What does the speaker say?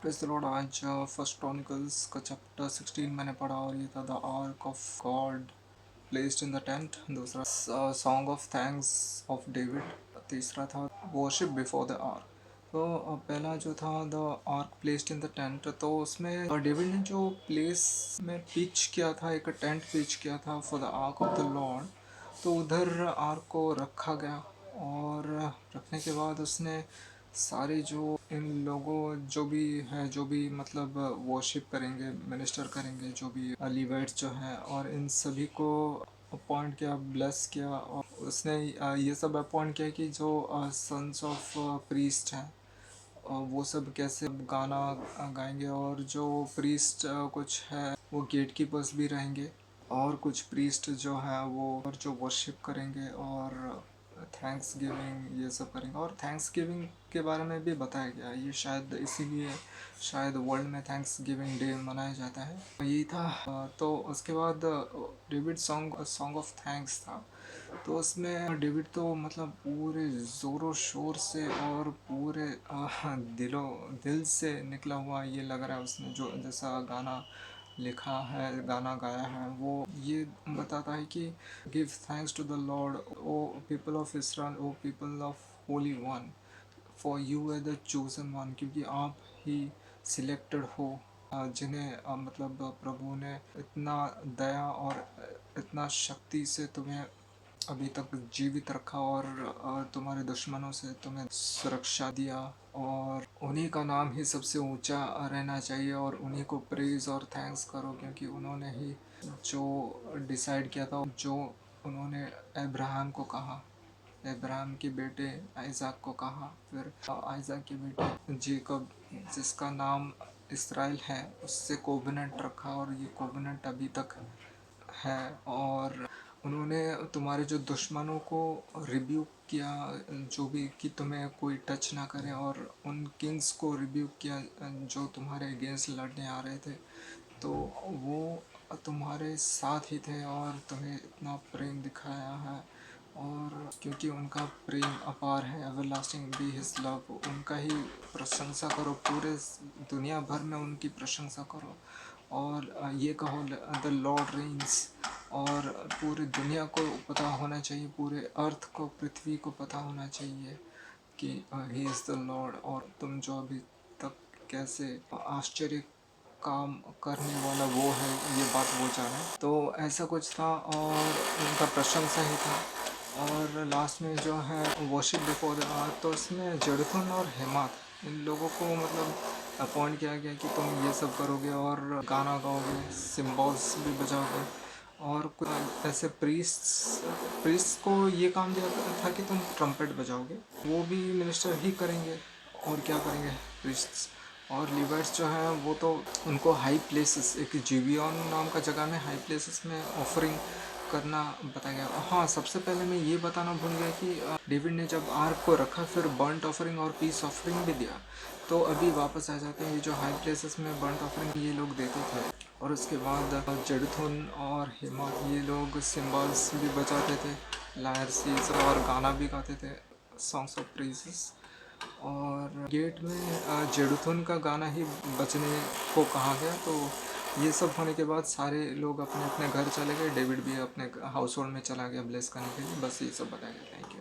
Praise the lord. आज first chronicles का chapter 16 मैंने पढ़ा और ये था the ark of God placed in the tent. दूसरा song of thanks of David. तीसरा था वर्शिप बिफोर द आर्क। तो पहला जो था the arc placed in the tent, तो उसमें डेविड ने जो प्लेस में पिच किया था, एक टेंट पिच किया था for the ark of the Lord, तो उधर आर्क को रखा गया। और रखने के बाद उसने सारे जो इन लोगों जो भी है, जो भी मतलब वर्शिप करेंगे, मिनिस्टर करेंगे, जो भी लीवाइट्स जो हैं, और इन सभी को अपॉइंट किया, ब्लेस किया। और उसने ये सब अपॉइंट किया कि जो सन्स ऑफ प्रीस्ट हैं वो सब कैसे गाना गाएंगे, और जो प्रीस्ट कुछ है वो गेट कीपर्स भी रहेंगे, और कुछ प्रीस्ट जो है वो और जो वर्शिप करेंगे और थैंक्स गिविंग ये सब करेंगे। और थैंक्स गिविंग के बारे में भी बताया गया, ये शायद इसीलिए शायद वर्ल्ड में थैंक्स गिविंग डे मनाया जाता है। यही था। तो उसके बाद डेविड सॉन्ग ऑफ थैंक्स था। तो उसमें डेविड तो मतलब पूरे ज़ोरों शोर से और पूरे दिल से निकला हुआ ये लग रहा है उसने जो जैसा गाना लिखा है, गाना गाया है, वो ये बताता है कि give thanks to the Lord O people of Israel, O people of holy one, for you are the chosen one, क्योंकि आप ही सिलेक्टेड हो, जिन्हें मतलब प्रभु ने इतना दया और इतना शक्ति से तुम्हें अभी तक जीवित रखा, और तुम्हारे दुश्मनों से तुम्हें सुरक्षा दिया, और उन्हीं का नाम ही सबसे ऊंचा रहना चाहिए, और उन्हीं को प्रेज़ और थैंक्स करो, क्योंकि उन्होंने ही जो डिसाइड किया था, जो उन्होंने अब्राहम को कहा, अब्राहम के बेटे आइज़ाक को कहा, फिर आइज़ाक के बेटे जेकब, जिसका नाम इसराइल है, उससे कोवेनेंट रखा, और ये कोवेनेंट अभी तक है। और उन्होंने तुम्हारे जो दुश्मनों को रिब्यूक किया, जो भी कि तुम्हें कोई टच ना करे, और उन किंग्स को रिब्यूक किया जो तुम्हारे अगेंस्ट लड़ने आ रहे थे, तो वो तुम्हारे साथ ही थे और तुम्हें इतना प्रेम दिखाया है। और क्योंकि उनका प्रेम अपार है, एवरलास्टिंग बी हिज लव, उनका ही प्रशंसा करो, पूरे दुनिया भर में उनकी प्रशंसा करो, और ये कहो द लॉर्ड रेन्स, और पूरी दुनिया को पता होना चाहिए, पूरे अर्थ को, पृथ्वी को पता होना चाहिए कि ही इज़ द लॉर्ड, और तुम जो अभी तक कैसे आश्चर्य काम करने वाला वो है, ये बात वो जाने। तो ऐसा कुछ था, और उनका प्रशंसा ही था। और लास्ट में जो है वर्शिप बिफोर द आर्क, तो इसमें जडथुन और हेमात, इन लोगों को मतलब अपॉइंट किया गया कि तुम ये सब करोगे, और गाना गाओगे, सिम्बॉल्स भी बजाओगे, और कुछ ऐसे प्रीस्ट्स को ये काम दिया था कि तुम ट्रम्पेट बजाओगे, वो भी मिनिस्टर ही करेंगे, और क्या करेंगे प्रीस्ट्स। और लिवर्स जो है वो तो उनको हाई प्लेसेस, एक जिबियन नाम का जगह में हाई प्लेसेस में ऑफरिंग करना बताया गया। हाँ, सबसे पहले मैं ये बताना भूल गया कि डेविड ने जब आर्क को रखा, फिर बर्ंट ऑफरिंग और पीस ऑफरिंग भी दिया। तो अभी वापस आ जाते हैं, ये जो हाई प्लेसेस में बर्ंट ऑफरिंग ये लोग देते थे, और उसके बाद जडथुन और हेमात ये लोग सिम्बल्स भी बजाते थे, लायर्स, और गाना भी गाते थे, सॉन्ग्स ऑफ प्रेजेस। और गेट में जेडुथुन का गाना ही बजने को कहा गया। तो ये सब होने के बाद सारे लोग अपने अपने घर चले गए, डेविड भी अपने हाउस होल्ड में चला गया ब्लेस करने के लिए। बस ये सब बताया गया। Thank you.